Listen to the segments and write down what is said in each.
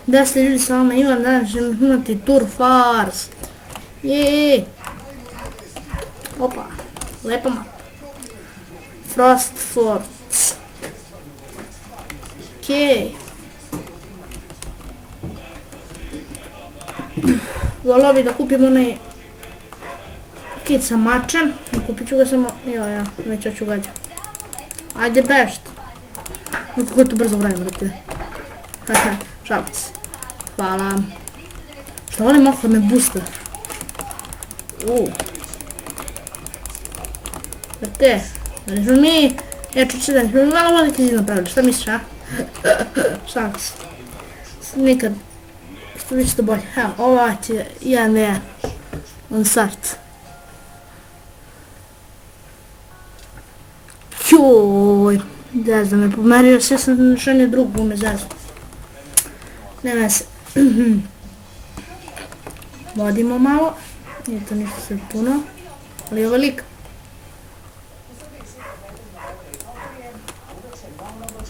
Da ste ljudi sa vama Ivan, danas ćemo imati Tour Fars. Jeee. Opa, lepa mapa. Frost Forts. Okej. Volao bi da kupim onaj kit sa mačem. Kupit ću ga samo, ja, već hoću gađa. Ajde bešt. Kako je to brzo vreme, brate. Haha, šalac. Hvala. Šta volim ako me booster? Brate, da smo mi, ću se da smo mi malo veliki zid napravili, šta misliš, a? Šalac. Nikad. Što bi što bolje. Evo, ova će, ja ne, on start. Joj, zezda me pomerio, sve sam našenje drugu me zezda. Nema se. Vodimo malo, nije to ništa sve puno, ali je velik.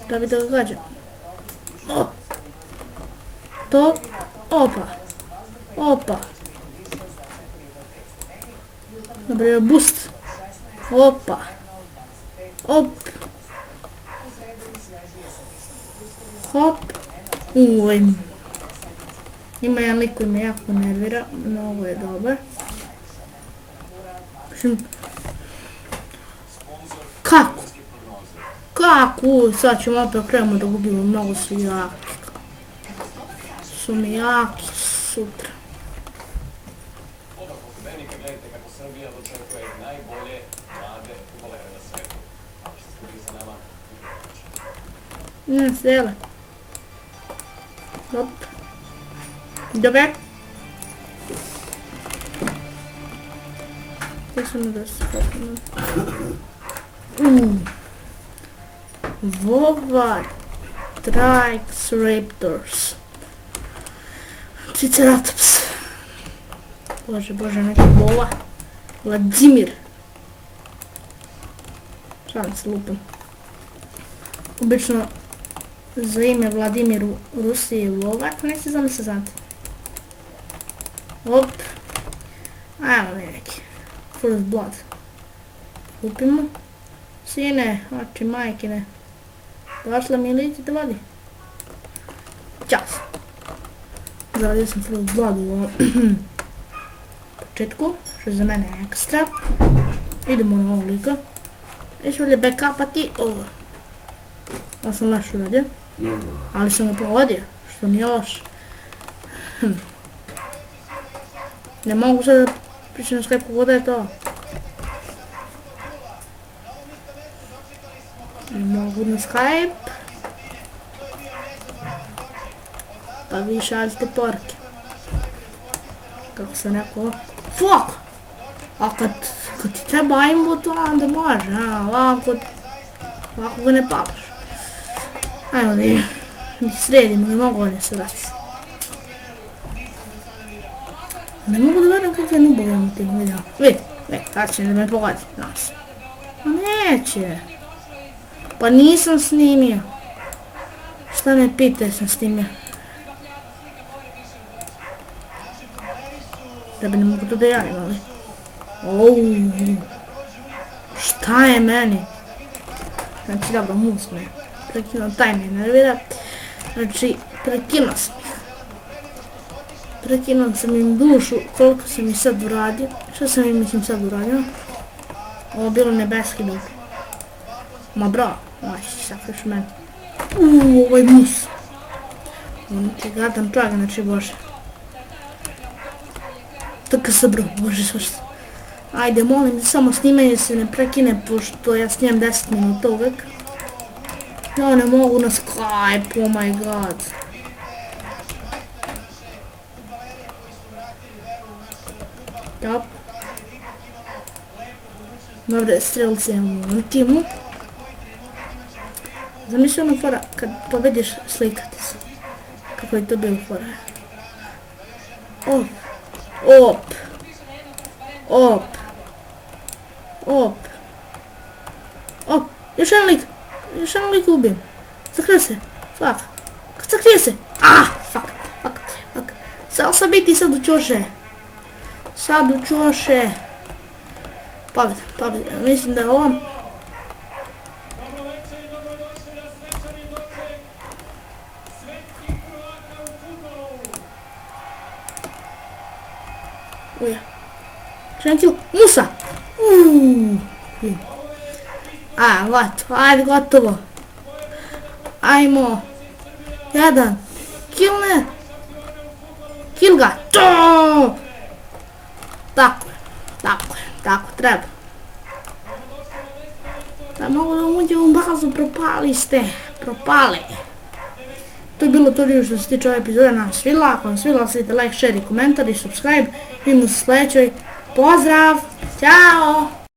Da bi da ga gađam. To, opa. Dobro je boost. Opa. Hop. Ima jedan lik koji me jako nervira, mnogo je dobar. Kako? Sad ćemo opet krenemo da gubimo, mnogo su jaki. Su mi jaki sutra. Sele. Hop. Dobar. Gdje sam da se popnem? Vova Trix Raptors. Triceratops. Bože, neka bola. Vladimir. Šalim se lupam. Obično za ime Vladimir u Rusiji je Lovak, ne se znam se znate. Hop. Ajmo neki. First Blood. Kupimo. Sine, oči majkine. Došla mi ili da vodi? Ćas. Zaradio sam First Blood u ovom početku, što je za mene ekstra. Idemo na ovog lika. Još volje backupati ovo. Ja sam loš uradio, ali sam ga pogodio, što nije loš. Ne mogu sad da pričam na Skype kako da je to. Ne mogu na Skype. Pa vi šaljite porke. Kako sam rekao, fuck! A kad ti treba aimbot, onda može, ovako ga ne papaš. Ajmo da sredimo, ne mogu ovdje se vrati. Ne mogu da gledam kakve nubove imam u tim videa. Sad će da me pogodi nas. Ma neće. Pa nisam snimio. Šta me pita sam snimio? Da bi ne mogu to da javim, ali. Šta je meni? Znači dobro, mus me. Prekinuo, taj me nervira. Znači, prekinuo sam ih. Prekinuo sam im dušu, koliko sam ih sad uradio. Što sam im mislim sad uradio? Ovo je bilo nebeski dobro. Ma bravo, aj si sakriš meni. Ovo je mus. On ti gadan čovjek, znači bože. Tako se bro, bože svrsta. Ajde, molim, samo snimanje se ne prekine, pošto ja snimam 10 minuta uvek. Ja ne mogu na Skype, oh my god. Top. Dobre, strelci imamo na timu. Zamisli ono fora, kad pobediš slikati se. Kako je to bilo fora. Još jedan lik ubijem. Zakrije se, fuck. Zakrije se, fuck. Sad biti sad u čoše. Sad u čoše. Pobjeda. Mislim da je on. Uja. Krenuti Musa. Ajde gotovo. Ajmo. Jedan. Kill ga. Tako treba. Da mogu da uđe u bazu, propali. To je bilo to što se tiče ove epizode na svila. Ako vam svila, ostavite like, share i komentar i subscribe. Vidimo se u sljedećoj. Pozdrav! Ćao!